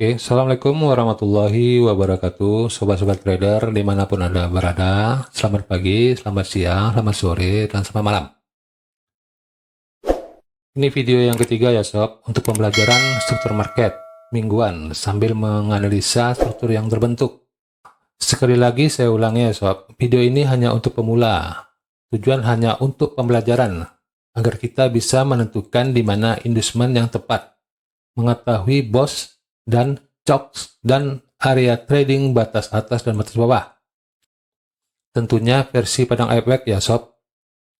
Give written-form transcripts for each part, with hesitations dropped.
Oke, Assalamualaikum warahmatullahi wabarakatuh, sobat-sobat trader dimanapun Anda berada. Selamat pagi, selamat siang, selamat sore, dan selamat malam. Ini video yang ketiga ya sob, untuk pembelajaran struktur market mingguan sambil menganalisa struktur yang terbentuk. Sekali lagi saya ulangi ya sob, video ini hanya untuk pemula. Tujuan hanya untuk pembelajaran, agar kita bisa menentukan di mana inducement yang tepat, mengetahui BOS dan CHOCK dan area trading batas atas dan batas bawah. Tentunya versi padang efek ya sob.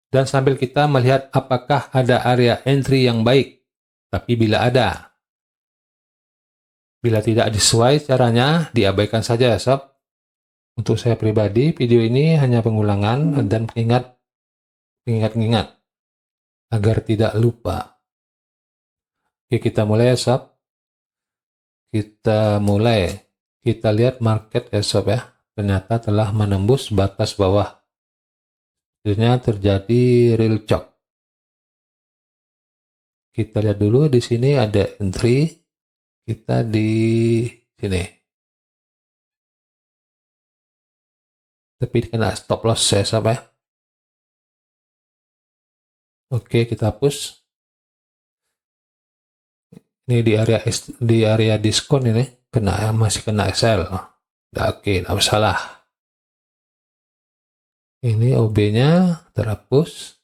Dan sambil kita melihat apakah ada area entry yang baik. Tapi bila ada. Bila tidak sesuai caranya, diabaikan saja ya sob. Untuk saya pribadi, video ini hanya pengulangan dan pengingat agar tidak lupa. Oke, kita mulai ya sob. Kita lihat market ya sob ya. Ternyata telah menembus batas bawah. Akhirnya terjadi real shock. Kita lihat dulu di sini ada entry. Kita di sini. Tapi kena stop loss ya sob ya. Oke, kita hapus. Ini di area diskon ini masih kena sell. Oke, tidak masalah. Ini OB-nya terhapus.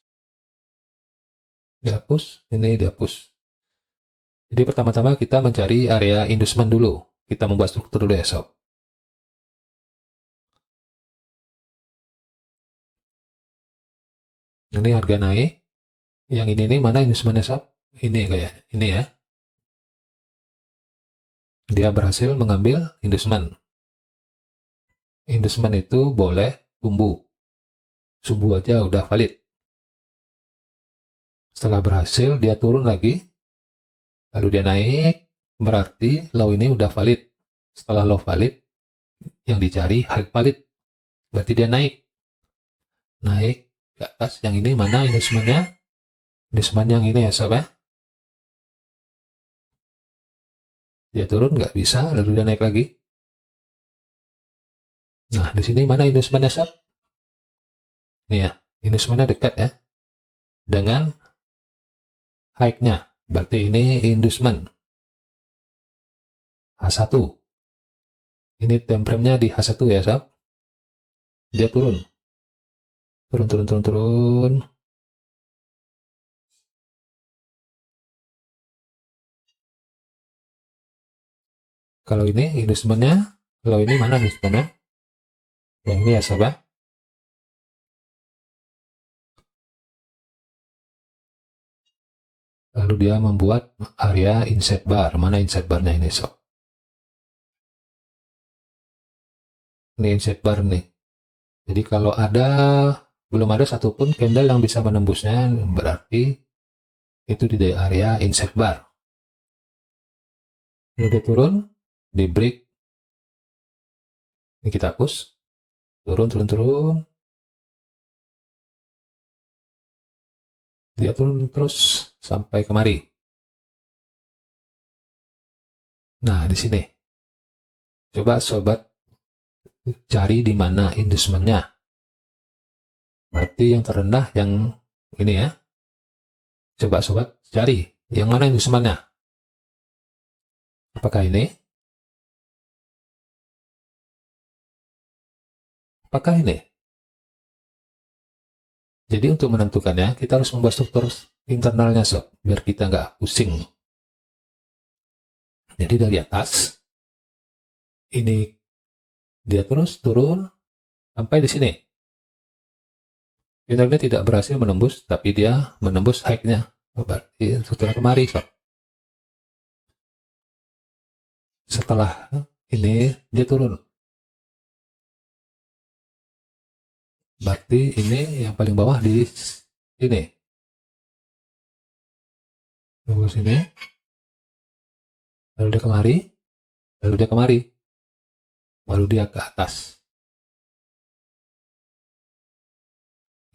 Dihapus, ini dihapus. Jadi pertama-tama kita mencari area inducement dulu. Kita membuat struktur dulu ya sob. Ini harga naik. Yang ini nih mana inducementnya sob? Ini kayak ini ya. Dia berhasil mengambil inducement. Inducement itu boleh tumbuh. Subuh aja udah valid. Setelah berhasil, dia turun lagi. Lalu dia naik, berarti low ini udah valid. Setelah low valid, yang dicari high valid. Berarti dia naik. Naik ke atas. Yang ini mana inducementnya? Inducement yang ini ya sob ya. Dia turun nggak bisa, lalu dia naik lagi. Nah, di sini mana inducementnya sob? Ini ya, inducementnya dekat ya. Dengan high-nya. Berarti ini inducement. H1. Ini time frame-nya di H1 ya sob. Dia turun. Turun. Kalau ini inducementnya, kalau ini mana inducementnya? Yang ini ya sob ya. Lalu dia membuat area inside bar. Mana inside barnya ini sob? Ini inside bar nih. Jadi kalau belum ada satupun candle yang bisa menembusnya, berarti itu di area inside bar. Lalu dia turun, di break. Ini kita hapus. Turun. Dia turun terus sampai kemari. Nah, di sini. Coba sobat cari di mana inducementnya. Berarti yang terendah yang ini ya. Coba sobat cari yang mana inducementnya. Apakah ini? Apakah ini? Jadi untuk menentukannya, kita harus membuat struktur internalnya sob, biar kita nggak pusing. Jadi dari atas, ini dia terus turun sampai di sini. Candlenya tidak berhasil menembus, tapi dia menembus high-nya. Berarti struktur kemari sob. Setelah ini dia turun. Berarti ini yang paling bawah di sini. Tunggu sini. Lalu dia kemari. Lalu dia kemari. Baru dia ke atas.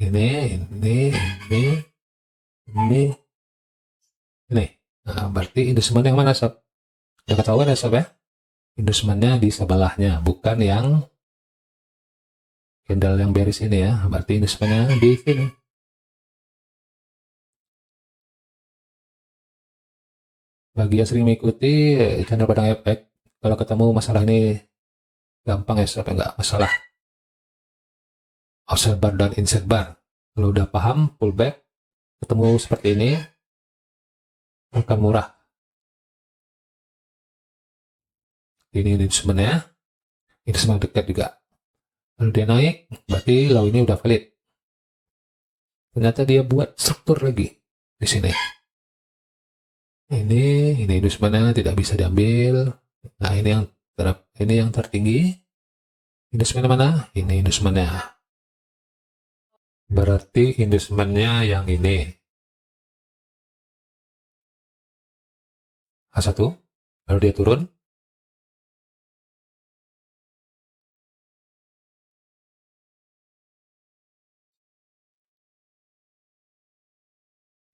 Ini. Nah, berarti inducement yang mana sob? Udah ketahuan ya sob ya? inducementnya di sebelahnya, bukan yang candle yang bearish ini ya. Berarti inducementnya di sini. Bagi yang sering mengikuti channel Padang Efek, kalau ketemu masalah ini gampang ya, sampai nggak masalah. Outside bar dan inside bar. Kalau udah paham pullback, ketemu seperti ini, akan murah. Ini inducementnya, inducement dekat juga. Lalu dia naik, berarti low ini udah valid. Ternyata dia buat struktur lagi di sini. Ini inducementnya tidak bisa diambil. Nah, ini yang tertinggi. Inducementnya mana? Ini inducementnya. Berarti inducementnya yang ini. A1, lalu dia turun.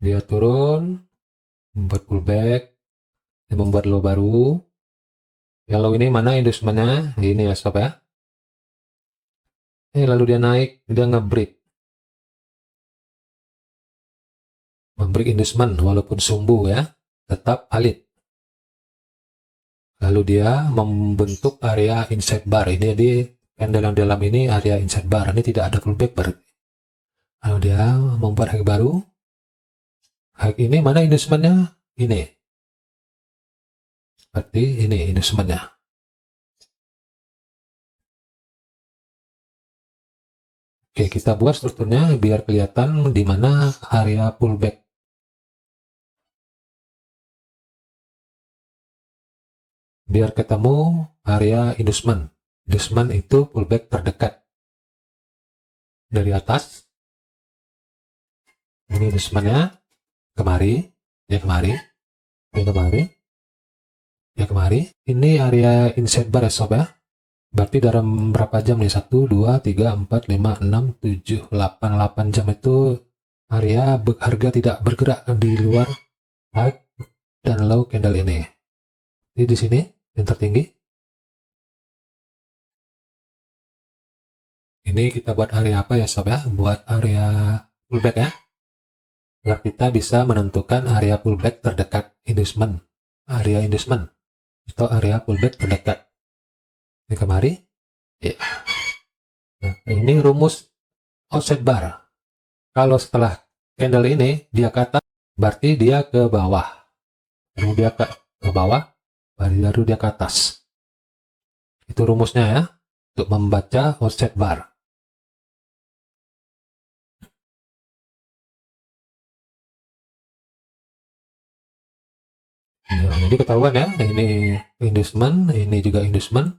Dia turun, membuat pullback, dan membuat low baru. Yang low ini mana inducementnya? Ini ya sob ya. Lalu dia naik, dia nge-break. Membreak inducement walaupun sumbu ya, tetap valid. Lalu dia membentuk area inside bar. Ini di candle yang dalam ini area inside bar. Ini tidak ada pullback berarti. Lalu dia membuat high baru. High ini mana inducementnya? Ini. Berarti ini inducementnya. Oke, kita buat strukturnya biar kelihatan di mana area pullback. Biar ketemu area inducement. Inducement itu pullback terdekat. Dari atas. Ini inducementnya. Kemari. Ya kemari. Ya kemari. Ya kemari. Ini area inside bar ya sob ya. Berarti dalam berapa jam nih? 1, 2, 3, 4, 5, 6, 7, 8. 8 jam itu area harga tidak bergerak di luar high dan low candle ini. Jadi di sini yang tertinggi. Ini kita buat area apa ya sob ya? Buat area pullback ya. Agar kita bisa menentukan area pullback terdekat inducement. Area inducement atau area pullback terdekat. Ini kemari. Ya. Nah, ini rumus outside bar. Kalau setelah candle ini dia ke atas, berarti dia ke bawah. Lalu dia ke bawah, baru dia ke atas. Itu rumusnya ya, untuk membaca outside bar. Nah, jadi ketahuan ya, ini inducement, ini juga inducement.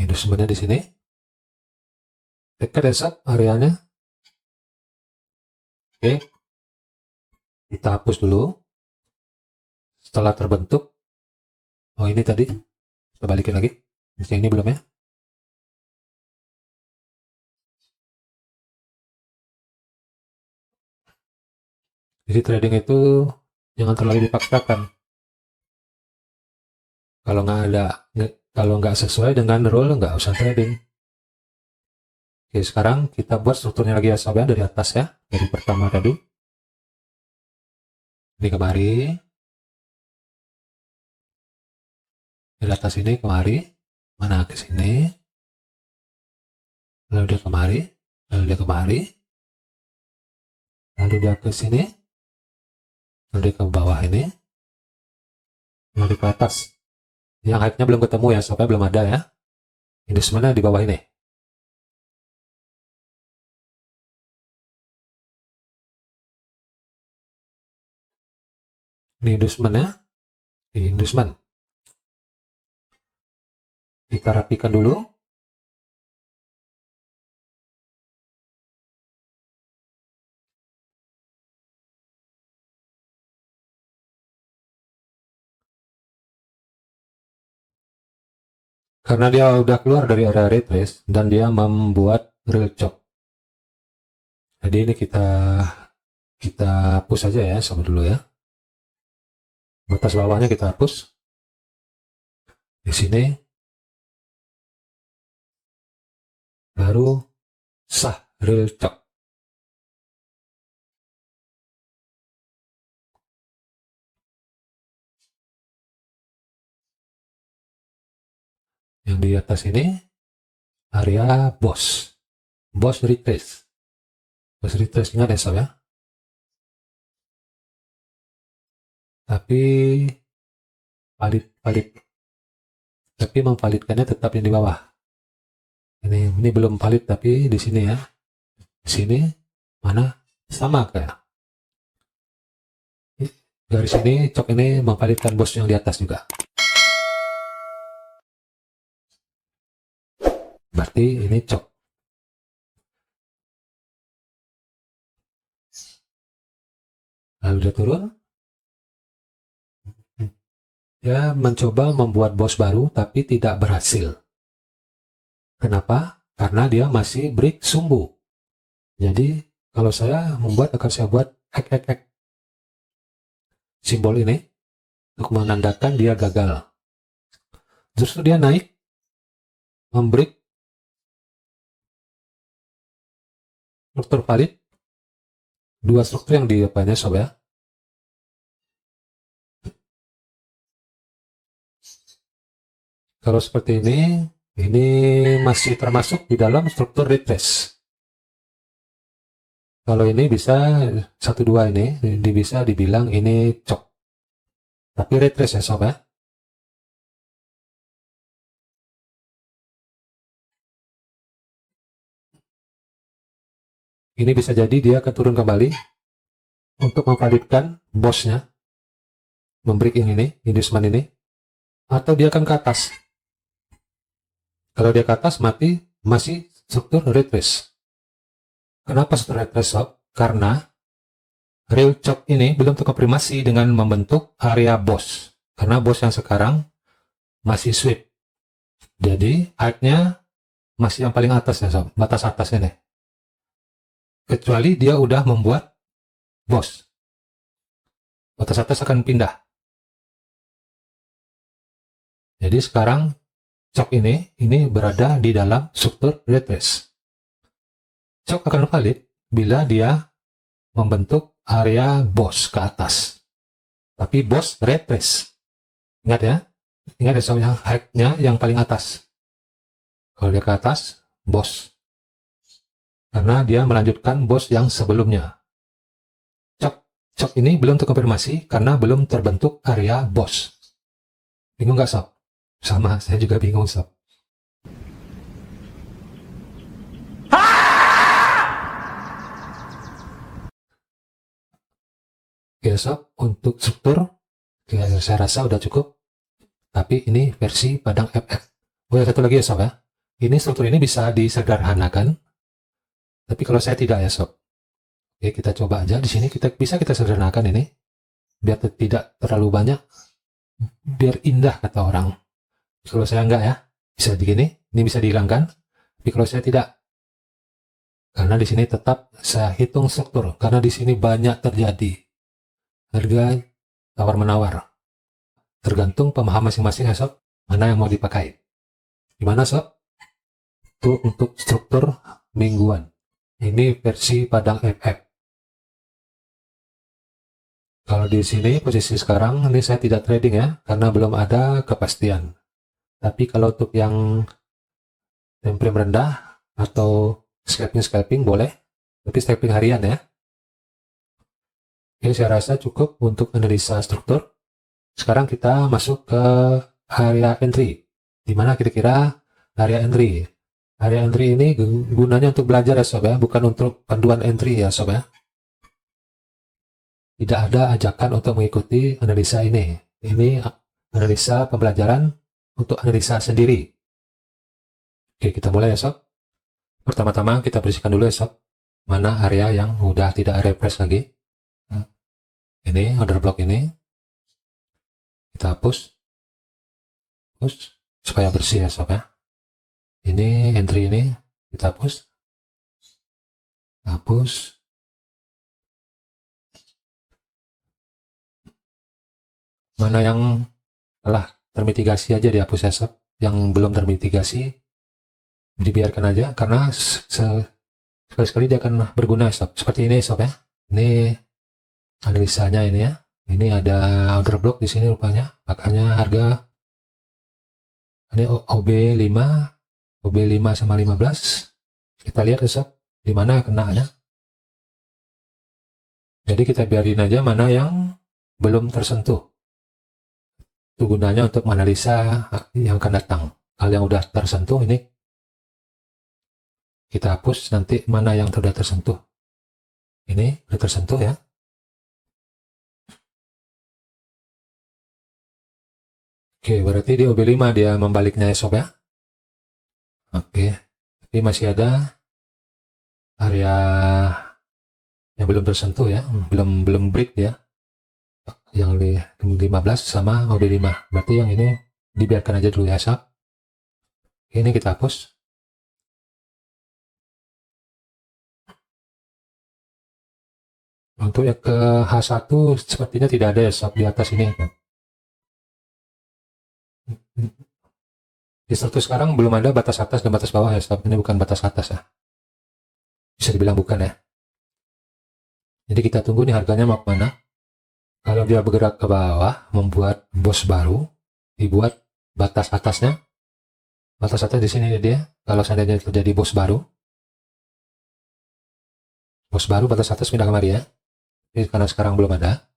Inducementnya di sini. Dekat ya sob areanya. Oke. Kita hapus dulu. Setelah terbentuk. Oh ini tadi. Kita balikin lagi. Yang ini belum ya. Jadi trading itu jangan terlalu dipaksakan. Kalau nggak sesuai dengan rule nggak usah trading. Oke, sekarang kita buat strukturnya lagi ya sob ya, dari atas ya, dari pertama tadi. Ini kemari. Dari atas ini kemari. Mana ke sini. Lalu dia kemari. Lalu dia kemari. Lalu dia ke sini. Lalu dia ke bawah ini. Lalu ke atas. Yang high-nya belum ketemu ya, soalnya belum ada ya. Inducementnya di bawah ini. Ini inducementnya. Ini inducement. Kita rapikan dulu. Karena dia udah keluar dari area retrace dan dia membuat real chop. Jadi ini kita push aja ya, sama dulu ya. Batas bawahnya kita hapus. Di sini baru sah real chop. Yang di atas ini area boss retrace. Boss retrace ingat ya sob ya. Tapi valid. Tapi memvalidkannya tetap yang di bawah. Ini belum valid tapi di sini ya. Di sini mana sama kayak. Garis ini cok ini memvalidkan bos yang di atas juga. Berarti ini cok. Lalu dia turun. Dia mencoba membuat bos baru tapi tidak berhasil. Kenapa? Karena dia masih break sumbu. Jadi kalau saya membuat akan saya buat X simbol ini untuk menandakan dia gagal. Justru dia naik membreak struktur valid dua struktur yang di depannya sob ya. Kalau seperti ini masih termasuk di dalam struktur retrace. Kalau ini bisa 1-2 ini bisa dibilang ini cok. Tapi retrace ya sob ya. Ini bisa jadi dia akan turun kembali untuk memvalidkan bosnya, membreak ini, inducement ini, atau dia akan ke atas. Kalau dia ke atas mati masih struktur retrace. Kenapa struktur retrace sob? Karena real chop ini belum terkonfirmasi dengan membentuk area boss. Karena boss yang sekarang masih sweep. Jadi height-nya masih yang paling atas ya sob, batas atas ini. Kecuali dia udah membuat boss. Batas atas akan pindah. Jadi sekarang cok ini berada di dalam struktur retrace. Cok akan valid bila dia membentuk area boss ke atas. Tapi boss retrace. Ingat ya? Ingat ya sob, yang height-nya yang paling atas. Kalau dia ke atas, boss. Karena dia melanjutkan boss yang sebelumnya. Cok ini belum terkonfirmasi karena belum terbentuk area boss. Bingung nggak sob? Sama, saya juga bingung sob. Oke sob, untuk struktur saya rasa udah cukup. Tapi ini versi Padang FF. Oh ya, satu lagi ya sob ya. Ini struktur ini bisa disederhanakan. Tapi kalau saya tidak ya sob. Oke, kita coba aja di sini kita sederhanakan ini biar tidak terlalu banyak, biar indah kata orang. Kalau saya enggak ya, bisa begini, ini bisa dihilangkan. Tapi kalau saya tidak, karena di sini tetap saya hitung struktur, karena di sini banyak terjadi harga tawar menawar. Tergantung pemahaman masing-masing ya sob, mana yang mau dipakai. Gimana sob? Itu untuk struktur mingguan. Ini versi Padang FF. Kalau di sini posisi sekarang ini saya tidak trading ya, karena belum ada kepastian. Tapi kalau untuk yang time frame rendah atau scalping boleh, tapi scalping harian ya. Oke, saya rasa cukup untuk analisa struktur. Sekarang kita masuk ke area entry. Di mana kira-kira area entry? Area entry ini gunanya untuk belajar ya sob ya, bukan untuk panduan entry ya sob ya. Tidak ada ajakan untuk mengikuti analisa ini. Ini analisa pembelajaran untuk analisa sendiri. Oke, kita mulai ya sob. Pertama-tama kita bersihkan dulu ya sob, mana area yang udah tidak refresh lagi. Ini order block ini kita hapus supaya bersih ya sob ya. Ini entry ini kita hapus. Mana yang telah termitigasi aja dihapus ya sob. Yang belum termitigasi dibiarkan aja, karena sekali-sekali dia akan berguna sob. Seperti ini sob ya. Ini analisanya ini ya. Ini ada order block di sini rupanya. Makanya harga ini OB5, OB5 sama 15. Kita lihat ya sob, di mana kenanya. Jadi kita biarin aja mana yang belum tersentuh. Itu gunanya untuk menganalisa yang akan datang. Kalau yang udah tersentuh ini kita hapus, nanti mana yang sudah tersentuh. Ini sudah tersentuh ya. Oke, berarti di OB5 dia membaliknya esok ya. Oke, tapi masih ada area yang belum tersentuh ya, belum break ya. Yang 15 sama OB5. Berarti yang ini dibiarkan aja dulu ya, sob. Ini kita hapus. Untuk yang ke H1 sepertinya tidak ada ya, sob, di atas ini. Di struktur sekarang belum ada batas atas dan batas bawah ya, sob. Ini bukan batas atas ya. Bisa dibilang bukan ya. Jadi kita tunggu nih harganya mau kemana. Kalau dia bergerak ke bawah, membuat bos baru, dibuat batas atasnya. Batas atas di sini dia. Kalau seandainya terjadi bos baru, batas atas pindah kemari ya. Jadi karena sekarang belum ada,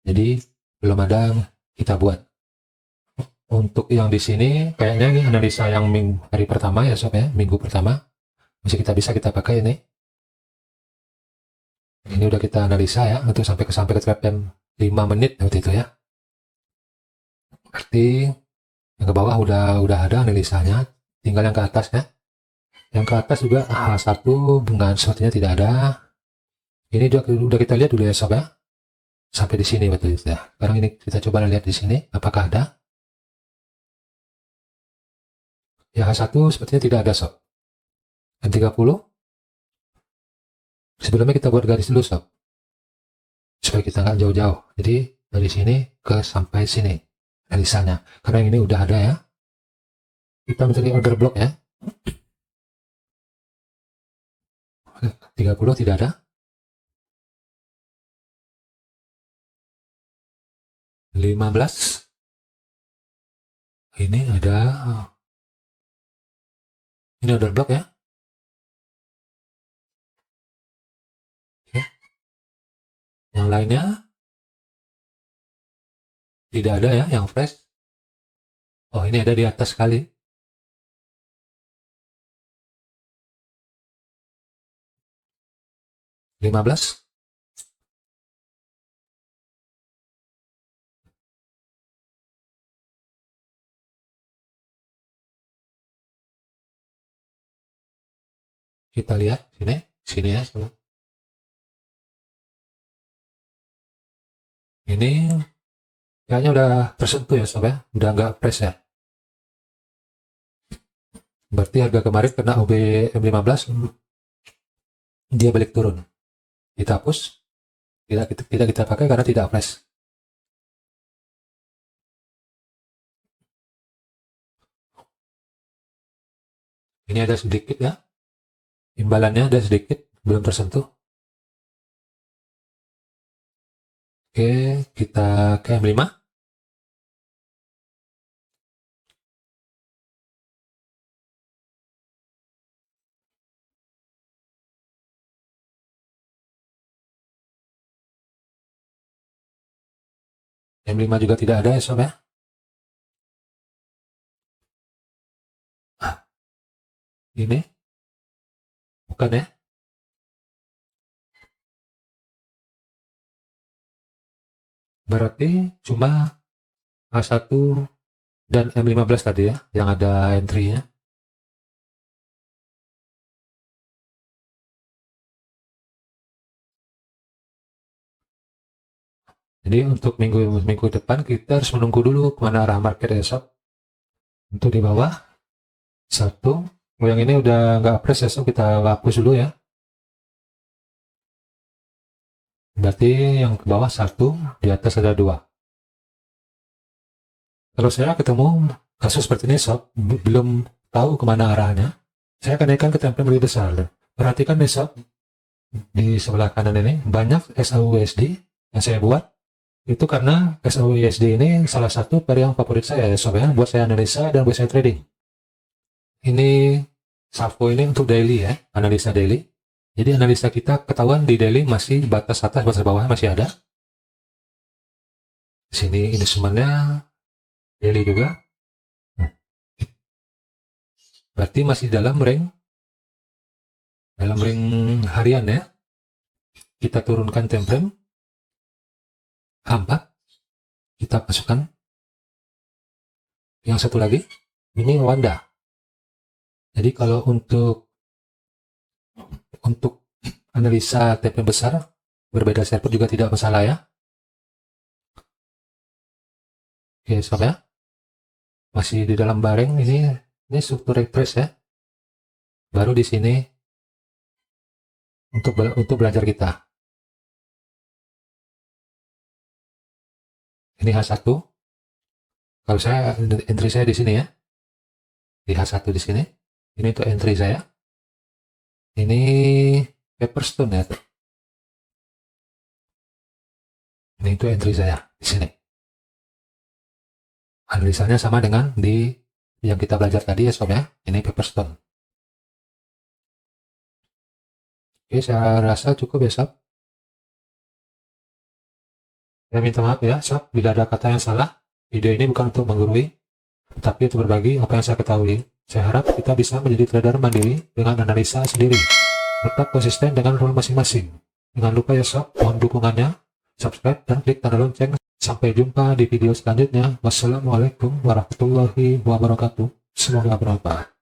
jadi belum ada kita buat. Untuk yang di sini, kayaknya ini analisa yang hari pertama ya sob ya, minggu pertama. Masih bisa kita pakai ini. Ini udah kita analisa ya, untuk sampai ke trap time 5 menit waktu itu ya. Berarti yang ke bawah udah ada analisanya, tinggal yang ke atas ya. Yang ke atas juga H1 dengan sepertinya tidak ada. Ini udah kita lihat dulu ya sob ya. Sampai di sini waktu itu ya. Sekarang ini kita coba lihat di sini apakah ada. Ya H1 sepertinya tidak ada sob. M30 sebelumnya kita buat garis dulu sob, supaya kita nggak jauh-jauh. Jadi dari sini ke sampai sini analisanya. Karena yang ini udah ada ya. Kita mencari order block ya. 30 tidak ada. 15 ini ada. Ini order block ya. Oke. Yang lainnya tidak ada ya, yang fresh. Oh, ini ada di atas sekali. (15) kita lihat sini ya. Ini kayaknya udah tersentuh ya sob ya, udah nggak press ya. Berarti harga kemarin kena OB M15, dia balik turun. Kita hapus, kita pakai karena tidak press. Ini ada sedikit ya, imbalannya ada sedikit, belum tersentuh. Oke, kita ke M5. M5 juga tidak ada ya sob ya. Ini bukan ya. Berarti cuma A1 dan M15 tadi ya yang ada entry-nya. Jadi untuk minggu depan kita harus menunggu dulu kemana arah market ya sob. Untuk di bawah satu, yang ini udah nggak press ya sob, kita hapus dulu ya. Berarti yang ke bawah 1, di atas ada 2. Kalau saya ketemu kasus seperti ini sob, belum tahu kemana arahnya, saya akan naikkan ke template lebih besar. Perhatikan nih sob, di sebelah kanan ini banyak SAUSD yang saya buat. Itu karena SAUSD ini salah satu pair yang favorit saya ya sob ya, buat saya analisa dan buat saya trading. Ini Safo ini untuk daily ya, analisa daily. Jadi analisa kita ketahuan di daily masih batas atas, batas bawah masih ada. Di sini instrumennya daily juga. Berarti masih dalam ring harian ya. Kita turunkan time frame H4, kita masukkan yang satu lagi, ini Wanda. Jadi kalau untuk analisa time frame besar, berbeda server juga tidak masalah ya. Oke sob ya, masih di dalam bareng ini struktur retrace ya. Baru di sini untuk belajar kita. Ini H1. Kalau saya entry saya di sini ya. Di H1 di sini. Ini untuk entry saya. Ini Pepperstone ya. Ini itu entry saya di sini. Analisanya sama dengan di yang kita belajar tadi ya sob ya. Ini Pepperstone. Oke, saya rasa cukup ya sob. Saya minta maaf ya sob bila ada kata yang salah. Video ini bukan untuk menggurui, tapi untuk berbagi apa yang saya ketahui. Saya harap kita bisa menjadi trader mandiri dengan analisa sendiri. Tetap konsisten dengan rule masing-masing. Jangan lupa ya sob, mohon dukungannya, subscribe dan klik tanda lonceng. Sampai jumpa di video selanjutnya. Wassalamualaikum warahmatullahi wabarakatuh. Semoga bermanfaat.